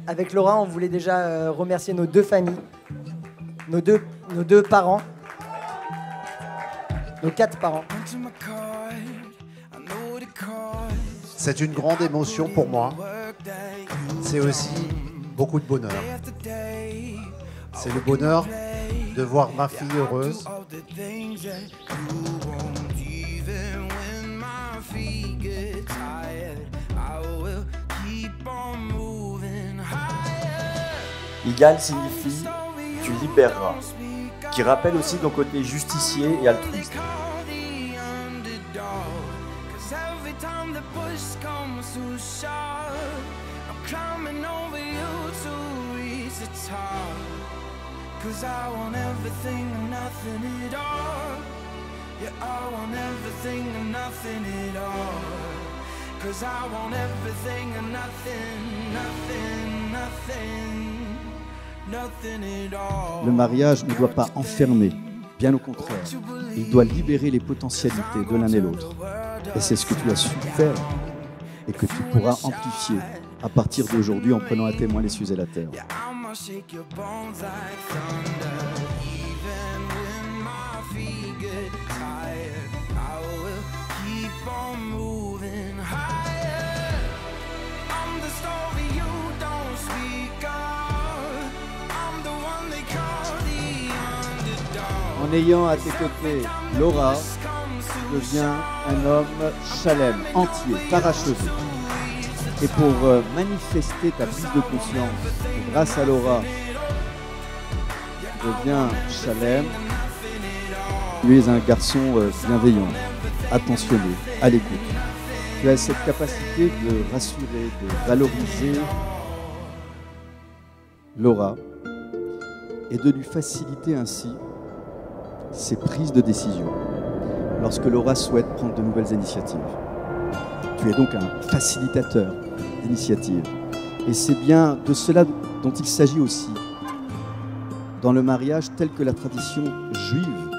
Avec Laura, on voulait déjà remercier nos deux familles, nos deux parents, nos 4 parents. C'est une grande émotion pour moi. C'est aussi beaucoup de bonheur. C'est le bonheur de voir ma fille heureuse. Igal signifie « tu libéreras », qui rappelle aussi ton côté justicier et altruiste. Le mariage ne doit pas enfermer, bien au contraire. Il doit libérer les potentialités de l'un et l'autre. Et c'est ce que tu as su faire et que tu pourras amplifier à partir d'aujourd'hui en prenant à témoin les cieux et la terre. En ayant à tes côtés Laura, tu deviens un homme Shalem, entier, parachevé. Et pour manifester ta prise de conscience, grâce à Laura, tu deviens Shalem. Tu es un garçon bienveillant, attentionné, à l'écoute. Tu as cette capacité de rassurer, de valoriser Laura et de lui faciliter ainsi ses prises de décision lorsque Laura souhaite prendre de nouvelles initiatives. Tu es donc un facilitateur d'initiatives. Et c'est bien de cela dont il s'agit aussi dans le mariage tel que la tradition juive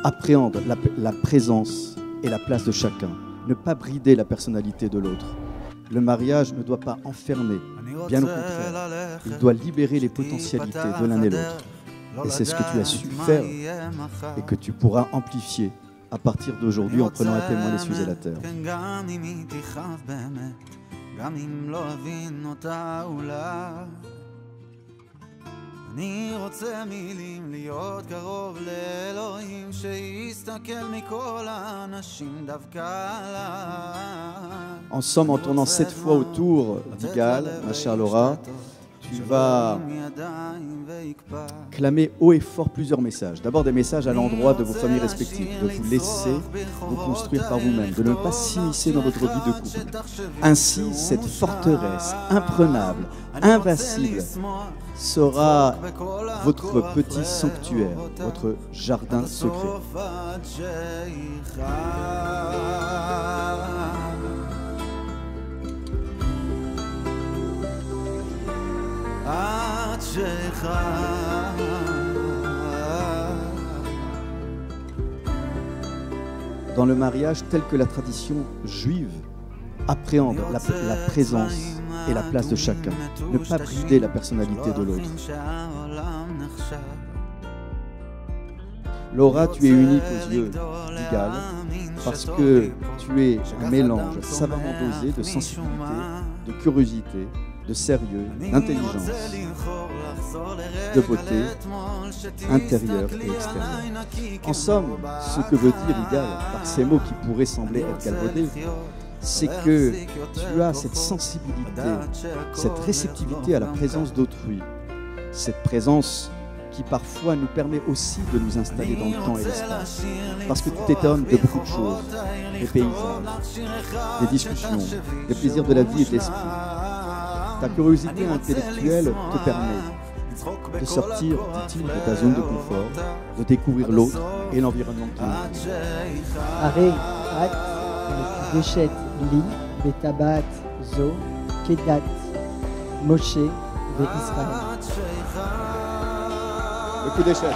appréhende la présence et la place de chacun. Ne pas brider la personnalité de l'autre. Le mariage ne doit pas enfermer, bien au contraire. Il doit libérer les potentialités de l'un et l'autre. Et c'est ce que tu as su faire et que tu pourras amplifier à partir d'aujourd'hui en prenant à témoin les cieux et la terre. En somme, en tournant 7 fois autour d'Igal, ma chère Laura, tu vas clamer haut et fort plusieurs messages. D'abord des messages à l'endroit de vos familles respectives, de vous laisser vous construire par vous-même, de ne pas s'immiscer dans votre vie de couple. Ainsi, cette forteresse imprenable, invincible, sera votre petit sanctuaire, votre jardin secret. Dans le mariage tel que la tradition juive appréhende la présence et la place de chacun, ne pas brider la personnalité de l'autre. Laura, tu es unique aux yeux d'Igal parce que tu es un mélange savamment dosé de sensibilité, de curiosité, de sérieux, d'intelligence, de beauté, intérieure et extérieure. En somme, ce que veut dire Igal par ces mots qui pourraient sembler être galvaudés, c'est que tu as cette sensibilité, cette réceptivité à la présence d'autrui, cette présence qui parfois nous permet aussi de nous installer dans le temps et l'espace. Parce que tu t'étonnes de beaucoup de choses, des paysages, des discussions, des plaisirs de la vie et de l'esprit. Ta curiosité intellectuelle te permet de sortir, dit-il, de ta zone de confort, de découvrir l'autre et l'environnement qui nous Aré, At, Déchet, Li, Betabat, Zo, Kedat, Moshe, Ve Israël. Le coup d'échec.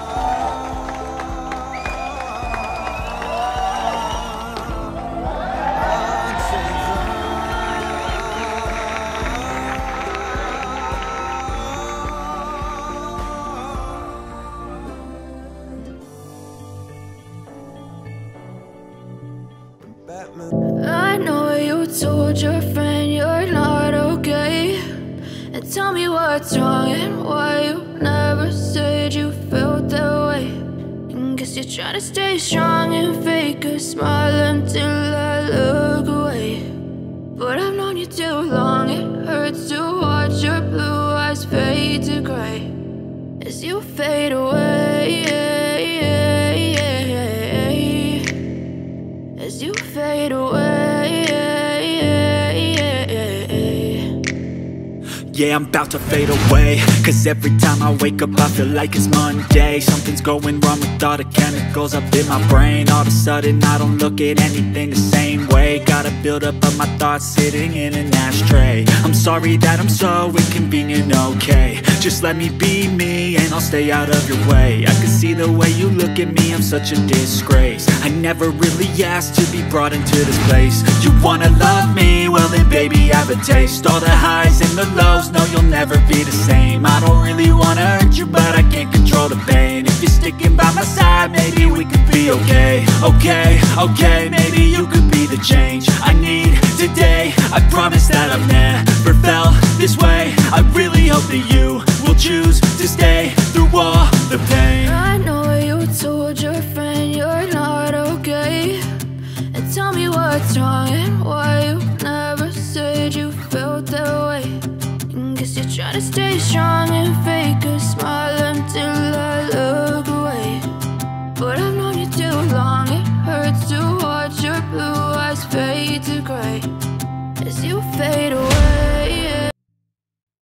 And tell me what's wrong and why you never said you felt that way. And guess you're trying to stay strong and fake a smile until I look away. But I've known you too long, it hurts to watch your blue eyes fade to gray as you fade away, as you fade away. Yeah, I'm about to fade away, cause every time I wake up I feel like it's Monday. Something's going wrong with all the chemicals up in my brain. All of a sudden I don't look at anything the same way. Got a buildup of my thoughts sitting in an ashtray. I'm sorry that I'm so inconvenient, okay. Just let me be me and I'll stay out of your way. I can see the way you look at me, I'm such a disgrace. I never really asked to be brought into this place. You wanna love me? Well then baby have a taste. All the highs and the lows, no you'll never be the same. I don't really wanna hurt you but I can't control the pain. If you're sticking by my side maybe we could be okay. Okay, maybe you could be the change I need today. I promise that I've never felt this way. I really hope that you will choose to stay through all the pain. I know you told your friend you're not okay. And tell me what's wrong and why you never said you felt that way. And guess you're trying to stay strong and fake a smile until I look